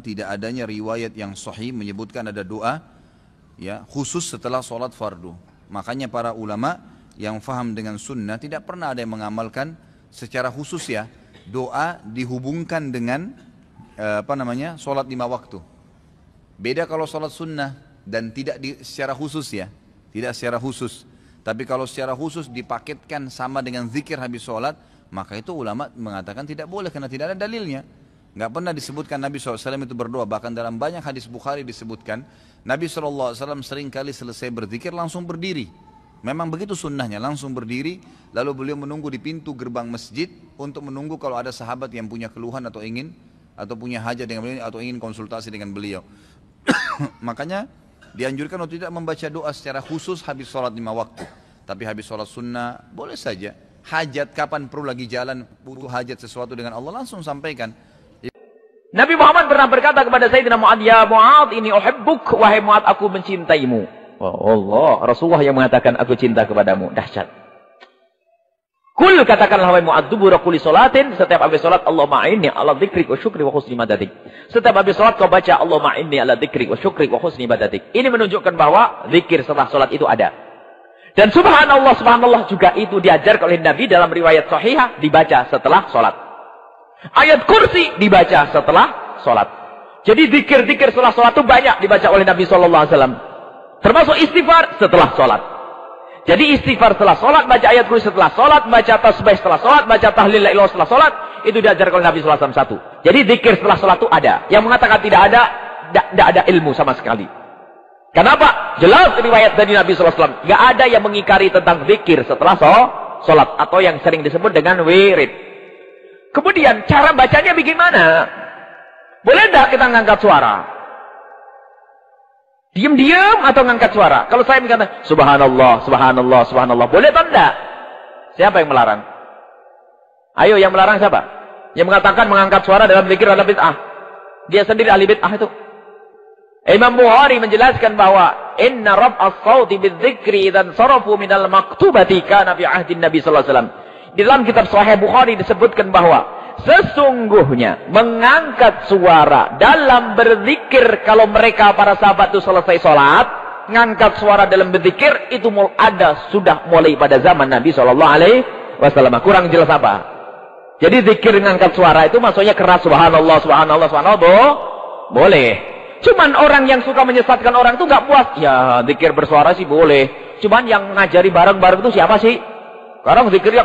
tidak adanya riwayat yang sahih menyebutkan ada doa ya khusus setelah sholat fardu. Makanya para ulama yang faham dengan sunnah tidak pernah ada yang mengamalkan secara khusus ya doa dihubungkan dengan sholat 5 waktu. Beda kalau sholat sunnah dan tidak secara khusus ya, tidak secara khusus. Tapi kalau secara khusus dipaketkan sama dengan zikir habis sholat, maka itu ulama mengatakan tidak boleh karena tidak ada dalilnya. Nggak pernah disebutkan Nabi SAW itu berdoa. Bahkan dalam banyak hadis Bukhari disebutkan Nabi SAW seringkali selesai berzikir langsung berdiri. Memang begitu sunnahnya, langsung berdiri. Lalu beliau menunggu di pintu gerbang masjid untuk menunggu kalau ada sahabat yang punya keluhan atau punya hajat dengan beliau atau ingin konsultasi dengan beliau. Makanya dianjurkan untuk tidak membaca doa secara khusus habis sholat 5 waktu. Tapi habis sholat sunnah boleh saja. Hajat kapan perlu lagi jalan butuh hajat sesuatu dengan Allah langsung sampaikan. Nabi Muhammad pernah berkata kepada Sayyidina Mu'ad, "Ya Mu'ad, ini uhibbuk, wahai Mu'ad, aku mencintaimu." Oh Allah, Rasulullah yang mengatakan aku cinta kepadamu. Dahsyat. Kul, katakanlah wahai Mu'ad, dubura kulli salatin, setiap habis salat, Allahumma a'inni ala dzikrik wa syukri wa husni ibadatik. Setiap habis salat kau baca Allahumma a'inni ala dzikrik wa syukri wa husni ibadatik. Ini menunjukkan bahwa zikir setelah salat itu ada. Dan subhanallah, subhanallah juga itu diajarkan oleh Nabi dalam riwayat sahihah dibaca setelah salat. Ayat kursi dibaca setelah sholat. Jadi zikir-zikir setelah sholat itu banyak dibaca oleh Nabi SAW. Termasuk istighfar setelah sholat. Jadi istighfar setelah sholat, baca ayat kursi setelah sholat, baca tasbih setelah sholat, baca tahlil la ilaha setelah sholat. Itu diajarkan oleh Nabi SAW satu. Jadi zikir setelah sholat itu ada. Yang mengatakan tidak ada ilmu sama sekali. Kenapa? Jelas riwayat dari Nabi SAW. Gak ada yang mengingkari tentang zikir setelah sholat. Atau yang sering disebut dengan wirid. Kemudian cara bacanya bagaimana? Boleh tidak kita ngangkat suara? Diam-diam atau ngangkat suara? Kalau saya mengatakan subhanallah, subhanallah, subhanallah, boleh atau tidak? Siapa yang melarang? Ayo yang melarang siapa? Yang mengatakan mengangkat suara dalam zikir adalah bid'ah. Dia sendiri ahli bid'ah itu. Imam Bukhari menjelaskan bahwa inna rab'as sawti bidzikri dan sarafu minal maktubati kana fi ahdin Nabi sallallahu alaihi wasallam. Di dalam kitab Sahih Bukhari disebutkan bahwa sesungguhnya mengangkat suara dalam berzikir kalau mereka para sahabat itu selesai sholat, ngangkat suara dalam berzikir itu sudah mulai pada zaman Nabi SAW. Kurang jelas apa? Jadi zikir ngangkat suara itu maksudnya keras subhanallah, subhanallah, subhanallah, boleh. Cuman orang yang suka menyesatkan orang itu nggak puas. Ya zikir bersuara sih boleh. Cuman yang ngajari bareng-bareng itu siapa sih? Sekarang zikirnya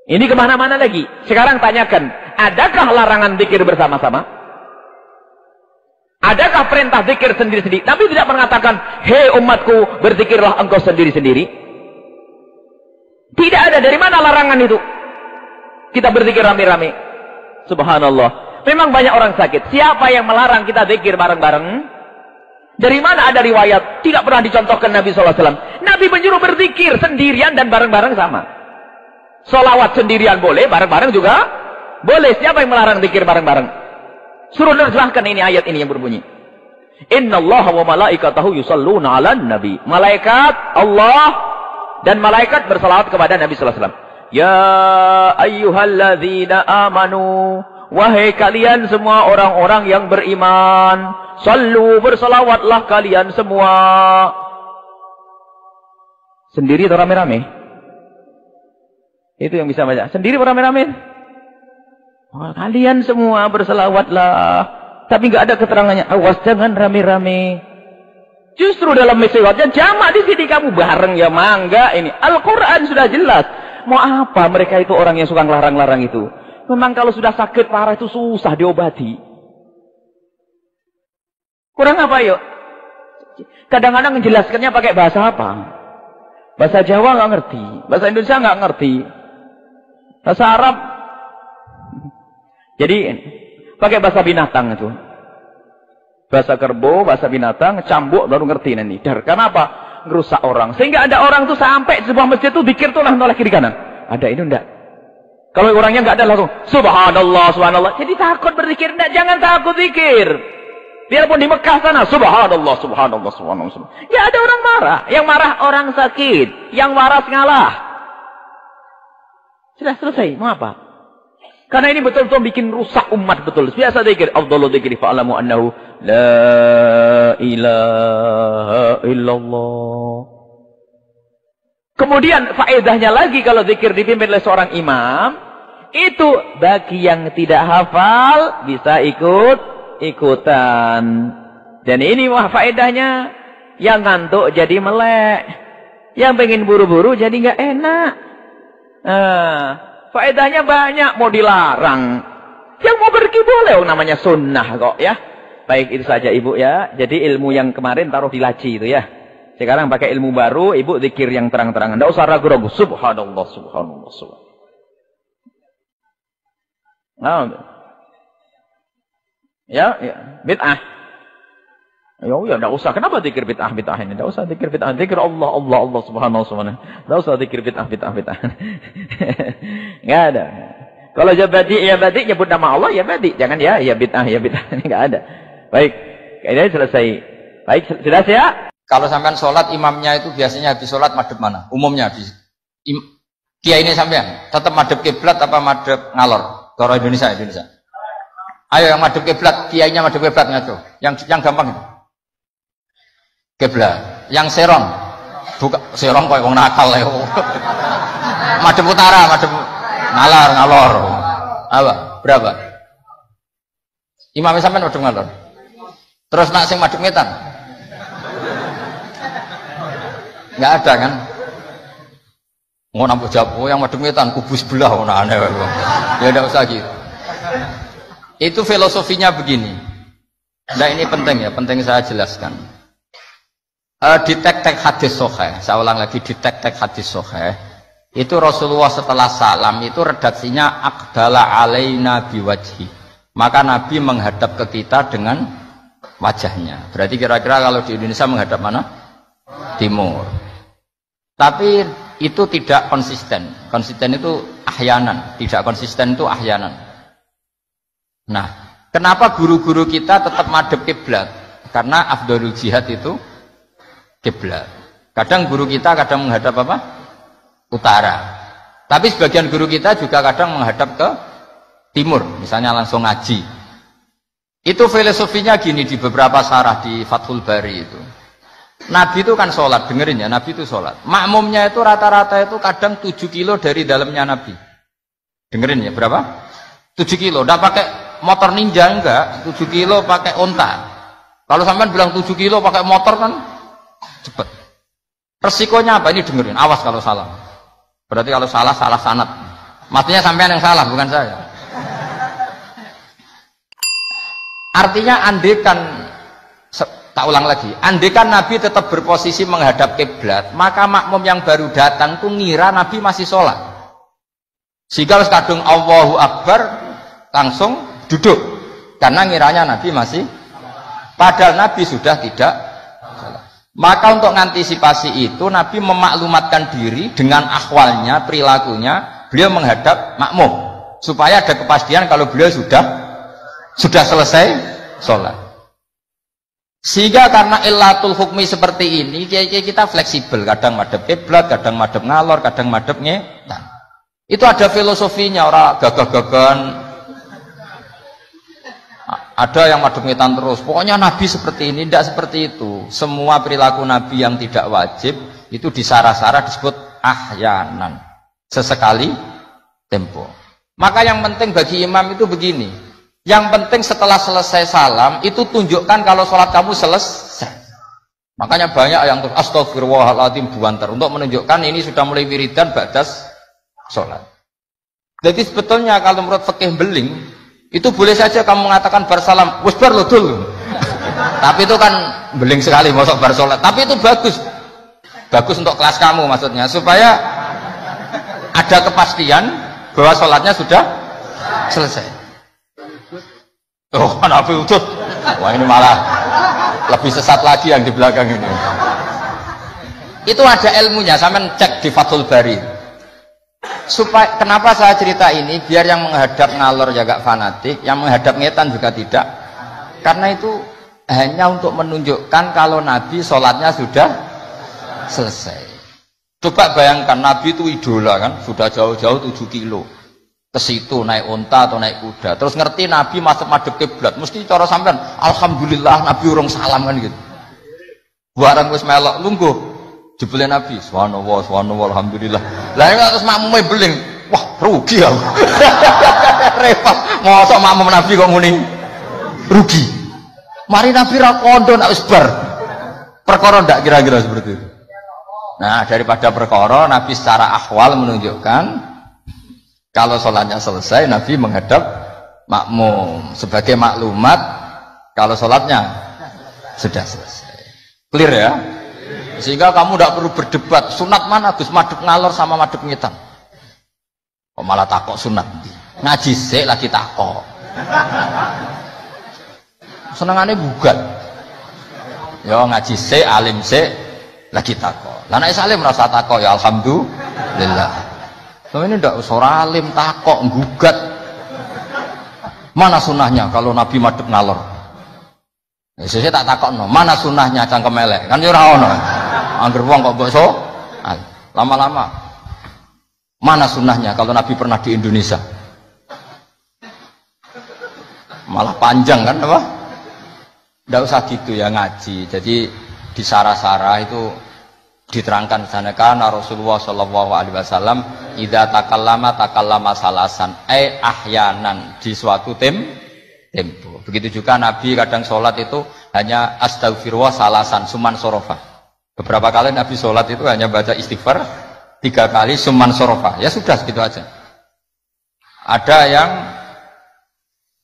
Ini kemana-mana lagi. Sekarang tanyakan, adakah larangan zikir bersama-sama? Adakah perintah zikir sendiri-sendiri? Nabi tidak mengatakan, hei umatku, berzikirlah engkau sendiri-sendiri. Tidak ada. Dari mana larangan itu? Kita berzikir rame-rame. Subhanallah. Memang banyak orang sakit. Siapa yang melarang kita zikir bareng-bareng? Dari mana ada riwayat? Tidak pernah dicontohkan Nabi SAW. Nabi menyuruh berzikir sendirian dan bareng-bareng sama. Solawat sendirian boleh, bareng-bareng juga boleh. Siapa yang melarang zikir bareng-bareng? Suruh nerjemahkan ini ayat ini yang berbunyi. Inna Allah wa malaikatahu yusalluna ala nabi. Malaikat Allah dan malaikat bersalawat kepada Nabi SAW. Ya ayyuhalladzina amanu. Wahai kalian semua orang-orang yang beriman. Sallu, bersalawatlah kalian semua. Sendiri atau rame-rame? Itu yang bisa baca. Sendiri atau rame-rame? Oh, kalian semua bersalawatlah. Tapi nggak ada keterangannya. Awas jangan rame-rame. Justru dalam riwayatnya jamak di sini kamu bareng ya mangga ini. Al-Quran sudah jelas. Mau apa mereka itu orang yang suka ngelarang-larang itu? Memang kalau sudah sakit parah itu susah diobati. Kurang apa yuk? Kadang-kadang menjelaskannya pakai bahasa apa? Bahasa Jawa nggak ngerti, bahasa Indonesia nggak ngerti, bahasa Arab. Jadi pakai bahasa binatang itu, bahasa kerbau, bahasa binatang, cambuk baru ngerti nanti. Kenapa? Ngerusak orang. Sehingga ada orang tuh sampai sebuah masjid tuh zikir tuh lah noleh kiri kanan. Ada ini enggak? Kalau orangnya nggak ada langsung subhanallah, subhanallah. Jadi takut berzikir enggak? Jangan takut zikir. Biarpun di Mekah sana, subhanallah, subhanallah, subhanallah. Ya ada orang marah. Yang marah orang sakit. Yang waras ngalah. Sudah selesai. Mau apa? Karena ini betul-betul bikin rusak umat betul. Biasa zikir, afdhalu dzikri fa'lamu annahu la ilaha illallah. Kemudian faedahnya lagi kalau zikir dipimpin oleh seorang imam, itu bagi yang tidak hafal bisa ikutan. Dan ini wah faedahnya, yang ngantuk jadi melek, yang pengen buru-buru jadi nggak enak. Faedahnya banyak, mau dilarang. Yang mau pergi boleh, namanya sunnah kok ya. Baik, itu saja Ibu ya. Jadi ilmu yang kemarin taruh di laci itu ya. Sekarang pakai ilmu baru, Ibu zikir yang terang-terangan. Tidak usah ragu-ragu. Subhanallah, subhanallah, subhanallah. Ya, bid'ah. Ya, tidak usah. Kenapa zikir bid'ah ini? Tidak usah zikir bid'ah. Zikir Allah, subhanallah, subhanallah. Tidak usah zikir bid'ah. Nggak ada. Kalau ya badi, nyebut nama Allah, ya badi. Jangan ya bid'ah. Ini nggak ada. Baik. Ini selesai. Baik, sudah ya? Kalau sampean sholat, imamnya itu biasanya habis sholat madhep mana? Umumnya habis. Kiai ini sampean, tetap madhep kiblat apa madhep ngalor? Toro Indonesia. Ayo yang madhep kiblat, kiainya madhep kiblat ngaco. Yang gampang itu. Kiblat. Yang serong. Buka serong koyo wong nakal ya. Madhep utara, madhep ngalor. Apa? Berapa? Imam sampean madhep ngalor. Terus nak sing madhep ngetan. Enggak ada kan? Mau nampak jawab, yang madhep ngetan kubu sebelah ngono aneh. Ya enggak usah gitu. Itu filosofinya begini. Nah ini penting ya, penting saya jelaskan. Di tek-tek hadis sahih, saya ulang lagi, di tek-tek hadis sahih itu Rasulullah setelah salam itu redaksinya aqbala alaina biwajhi, maka Nabi menghadap ke kita dengan wajahnya. Berarti kira-kira kalau di Indonesia menghadap mana? Timur. Tapi itu tidak konsisten. Konsisten itu ahyanan, tidak konsisten itu ahyanan. Nah, kenapa guru-guru kita tetap madhep kiblat? Karena afdhalul jihad itu kiblat. Kadang guru kita kadang menghadap apa? Utara. Tapi sebagian guru kita juga kadang menghadap ke timur, misalnya langsung ngaji. Itu filosofinya gini di beberapa syarah di Fathul Bari itu. Nabi itu kan sholat, dengerin ya, Nabi itu sholat. Makmumnya itu rata-rata itu kadang 7 kilo dari dalamnya Nabi. Dengerin ya, berapa? 7 kilo. Udah pakai motor ninja enggak? 7 kilo pakai onta. Kalau sampean bilang 7 kilo pakai motor kan cepet. Resikonya apa? Ini dengerin, awas kalau salah. Berarti kalau salah sanad. Maksudnya sampean yang salah, bukan saya. Artinya andekan, tak ulang lagi, andekan Nabi tetap berposisi menghadap kiblat, maka makmum yang baru datang tuh ngira Nabi masih sholat. Sehingga harus kadung Allahu Akbar langsung duduk, karena ngiranya Nabi masih, padahal Nabi sudah tidak sholat. Maka untuk mengantisipasi itu Nabi memaklumatkan diri dengan akhwalnya, perilakunya, beliau menghadap makmum supaya ada kepastian kalau beliau sudah selesai sholat. Sehingga karena illatul hukmi seperti ini, kita fleksibel, kadang madhep kiblat, kadang madhep ngalor, kadang madhep ngetan. Itu ada filosofinya, orang gagah-gagahan. Ada yang madhep ngetan terus. Pokoknya Nabi seperti ini, tidak seperti itu. Semua perilaku Nabi yang tidak wajib itu disara-sara disebut ahyanan, sesekali tempo. Maka yang penting bagi imam itu begini. Yang penting setelah selesai salam itu tunjukkan kalau sholat kamu selesai. Makanya banyak yang terus astagfirullahaladzim buantar untuk menunjukkan ini sudah mulai wiridan badas sholat. Jadi sebetulnya kalau menurut fikih beling itu boleh saja kamu mengatakan bersalam wis bar ludul. Tapi itu kan beling sekali masuk bar sholat. Tapi itu bagus untuk kelas kamu maksudnya supaya ada kepastian bahwa sholatnya sudah selesai. Oh, Nabi utut. Wah, ini malah lebih sesat lagi yang di belakang ini. Itu ada ilmunya, sampean cek di Fathul Bari. Supaya kenapa saya cerita ini? Biar yang menghadap ngalor ya gak fanatik, yang menghadap ngetan juga tidak. Karena itu hanya untuk menunjukkan kalau Nabi sholatnya sudah selesai. Coba bayangkan Nabi itu idola kan, sudah jauh-jauh 7 kilo. ke situ naik unta atau naik kuda, terus ngerti Nabi masuk madhep kiblat, mesti cara sampean alhamdulillah Nabi urung salam kan gitu. Barang wis melok lungguh jebule Nabi subhanallah subhanallah alhamdulillah. Lah nek terus makmume beling, wah rugi aku. Repot, mosok makmum Nabi kok muni rugi. Mari Nabi ra kondo nak wis bar. Perkara ndak kira-kira seperti itu. Nah, daripada perkara Nabi secara ahwal menunjukkan kalau sholatnya selesai, Nabi menghadap makmum. Sebagai maklumat, kalau sholatnya sudah selesai. Clear ya? Sehingga kamu tidak perlu berdebat, sunat mana Gus, madhep ngalor sama madhep ngitan. Kok malah takok sunat? Ngaji sik lagi takok. Senengannya bugat. Ya ngaji sik, alim sik lagi takok. Lah nek salim rasa takok ya alhamdulillah. Nah, ini ndak usah alim takok gugat. Mana sunahnya kalau Nabi madhep ngalor? Ya sesuk tak takokno, mana sunahnya cangkem elek? Kan ya ora ono. Angger wong kok mbok lama-lama. Mana sunahnya kalau Nabi pernah di Indonesia? Malah panjang kan apa? Ndak usah gitu ya ngaji. Jadi di sarah-sarah itu diterangkan sana kana Rasulullah sallallahu alaihi wasallam idza takallama salasan ahyanan di suatu tempo. Begitu juga Nabi kadang sholat itu hanya astaghfirullah salasan suman sorofa. Beberapa kali Nabi sholat itu hanya baca istighfar 3 kali suman sorofa. Ya sudah segitu aja. Ada yang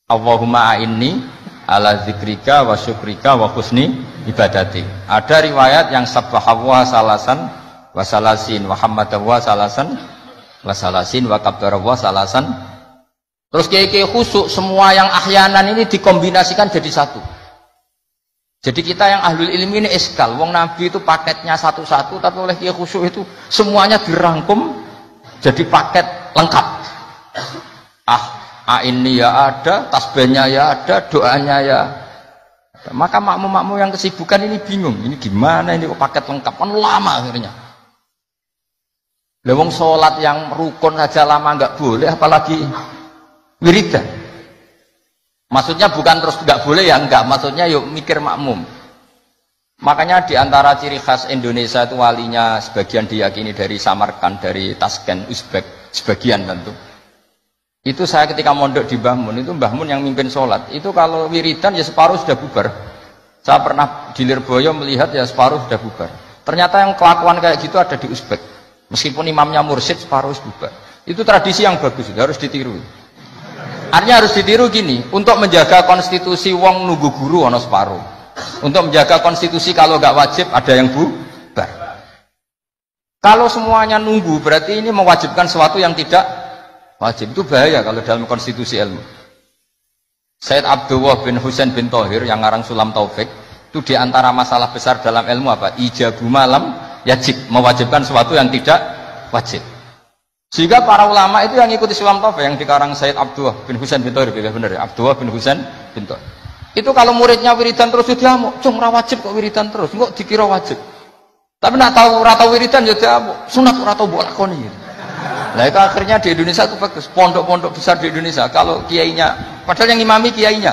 Allahumma a'inni ala zikrika wa syukrika wa husni ibadati. Ada riwayat yang sabbahawa salasan wa salasin wa hamadawa salasan wa salasin wa kabbarawa salasan. Terus kiai-kiai khusuk semua yang ahyanan ini dikombinasikan jadi satu. Jadi kita yang ahlul ilmi ini eskal. Wong Nabi itu paketnya satu-satu, tapi oleh kiai khusuk itu semuanya dirangkum jadi paket lengkap. Ini ya ada, tasbihnya ya ada, doanya ya ada. Maka makmum-makmum yang kesibukan ini bingung, ini gimana ini paket lengkap, kan lama akhirnya. Lewong sholat yang rukun saja lama nggak boleh, apalagi wiridan. Maksudnya bukan terus nggak boleh ya enggak, maksudnya yuk mikir makmum. Makanya diantara ciri khas Indonesia itu walinya sebagian diyakini dari Samarkand, dari Tashkent, Uzbek, sebagian tentu. Itu saya ketika mondok di Mbah Mun, itu Mbah Mun yang mimpin sholat, itu kalau wiridan ya separuh sudah bubar. Saya pernah di Lirboyo melihat ya separuh sudah bubar. Ternyata yang kelakuan kayak gitu ada di Uzbek. Meskipun imamnya mursyid separuh bubar. Itu tradisi yang bagus, harus ditiru. Artinya harus ditiru gini, untuk menjaga konstitusi wong nunggu guru ono separuh. Untuk menjaga konstitusi kalau nggak wajib ada yang bubar. Kalau semuanya nunggu berarti ini mewajibkan sesuatu yang tidak wajib. Itu bahaya kalau dalam konstitusi ilmu. Sayyid Abdullah bin Husain bin Thohir yang ngarang Sulam Taufik itu diantara masalah besar dalam ilmu apa? Ijabu malam yajib, mewajibkan sesuatu yang tidak wajib. Sehingga para ulama itu yang ikuti Sulam Taufik yang dikarang Sayyid Abdullah bin Husain bin Thohir, benar ya, Abdullah bin Husain bin Thohir. Itu kalau muridnya wiridan terus dia mau, cung ora wajib kok wiridan terus, kok dikira wajib. Tapi nak tahu ora tau wiridan ya dia sunat ora tau mbok lakoni. Nah itu akhirnya di Indonesia itu bagus, pondok-pondok besar di Indonesia kalau kiainya, padahal yang imami kiainya,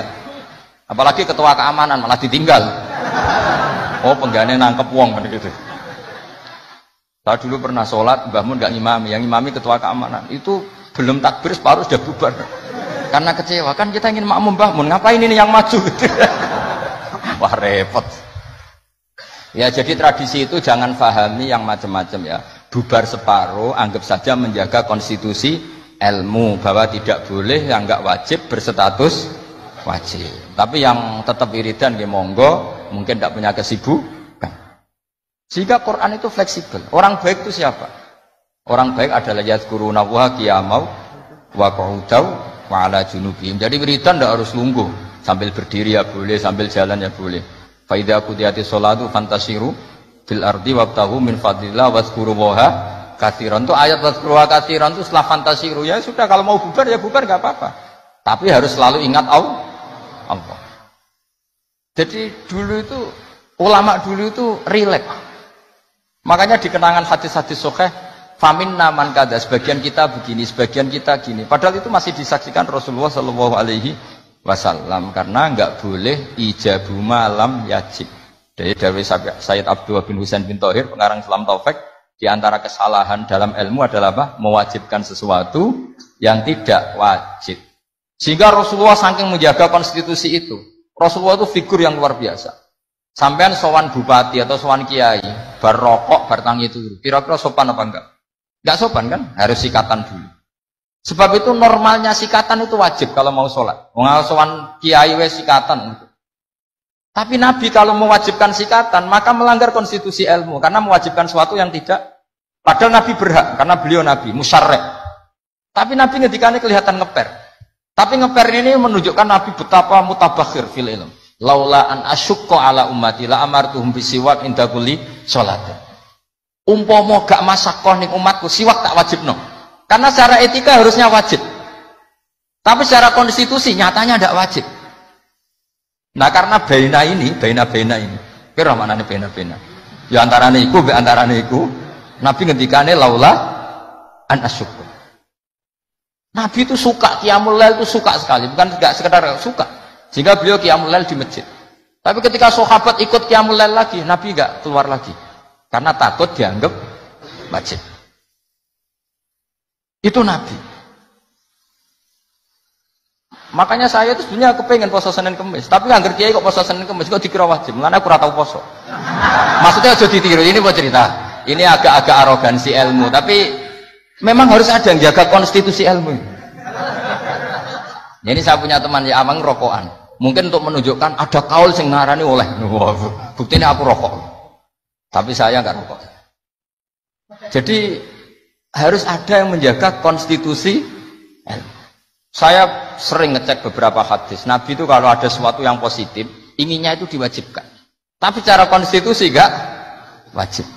apalagi ketua keamanan malah ditinggal. Oh penggane nangkep wong kan gitu. Saya dulu pernah sholat, Mbah Mun nggak ngimami, yang ngimami ketua keamanan itu belum takbir separuh sudah bubar. Karena kecewa kan kita ingin makmum Mbah Mun, ngapain ini yang maju? Wah repot. Ya jadi tradisi itu jangan pahami yang macam-macam ya. Bubar separuh, anggap saja menjaga konstitusi ilmu bahwa tidak boleh yang nggak wajib berstatus wajib. Tapi yang tetap wiridan ya monggo, mungkin tidak punya kesibukan. Sehingga Quran itu fleksibel. Orang baik itu siapa? Orang baik adalah yadhkuruna wa qiyamau wa qu'udaw wa ala junubihim. Jadi wiridan tidak harus lungguh, sambil berdiri ya boleh, sambil jalan ya boleh. Fa idza qudiyatis sholatu fantasiru fil ardi wabtahu min fadlillah wazkurullaha katsiran. Itu ayat wazkurullaha katsiran itu setelah fantasiru ya sudah, kalau mau bubar ya bubar enggak apa-apa. Tapi harus selalu ingat Allah. Jadi dulu itu ulama dulu itu rileks. Makanya di kenangan hadis-hadis sahih faminna man kada, sebagian kita begini, sebagian kita gini. Padahal itu masih disaksikan Rasulullah Shallallahu Alaihi Wasallam, karena enggak boleh ijabu malam yajib. Dari Sayyid Abdullah bin Husain bin Thohir, pengarang Islam Taufik, di antara kesalahan dalam ilmu adalah apa? Mewajibkan sesuatu yang tidak wajib. Sehingga Rasulullah saking menjaga konstitusi itu, Rasulullah itu figur yang luar biasa. Sampean sowan bupati atau sowan kiai, bar rokok, bar tangi turu, kira-kira sopan apa enggak? Enggak sopan kan? Harus sikatan dulu. Sebab itu normalnya sikatan itu wajib kalau mau sholat. Mau sowan kiai wes sikatan. Tapi Nabi kalau mewajibkan sikatan, maka melanggar konstitusi ilmu. Karena mewajibkan sesuatu yang tidak. Padahal Nabi berhak, karena beliau Nabi, musyarrek. Tapi Nabi ngedikannya kelihatan ngeper. Tapi ngeper ini menunjukkan Nabi betapa mutabakhir fil ilm. Laula an asyukko ala ummati la amartuhum bisiwak inda kulli sholat. Umpomo gak masakoh ning umatku, siwak tak wajib no. Karena secara etika harusnya wajib. Tapi secara konstitusi nyatanya tidak wajib. Nah karena baina ini, kira mana nih baina? Ya antarane iku, Nabi ngendikane laula an asyukur. Nabi itu suka qiyamul lail, itu suka sekali, bukan enggak sekedar suka. Sehingga beliau qiyamul lail di masjid. Tapi ketika sahabat ikut qiyamul lail lagi, Nabi enggak keluar lagi, karena takut dianggap wajib. Itu Nabi. Makanya saya itu sebenarnya kepengen poso Senin Kemis, tapi nggak ngerti kok poso Senin Kemis kok dikira wajib. Mulanya aku tahu poso. Maksudnya aja ditiru. Ini buat cerita. Ini agak-agak arogansi ilmu, tapi memang harus ada yang jaga konstitusi ilmu. Jadi saya punya teman ya amang rokokan. Mungkin untuk menunjukkan ada kaul sing ngarani oleh. Buktinya aku rokok. Tapi saya nggak rokok. Jadi harus ada yang menjaga konstitusi ilmu. Saya sering ngecek beberapa hadis. Nabi itu kalau ada sesuatu yang positif, inginnya itu diwajibkan. Tapi secara konstitusi enggak wajib.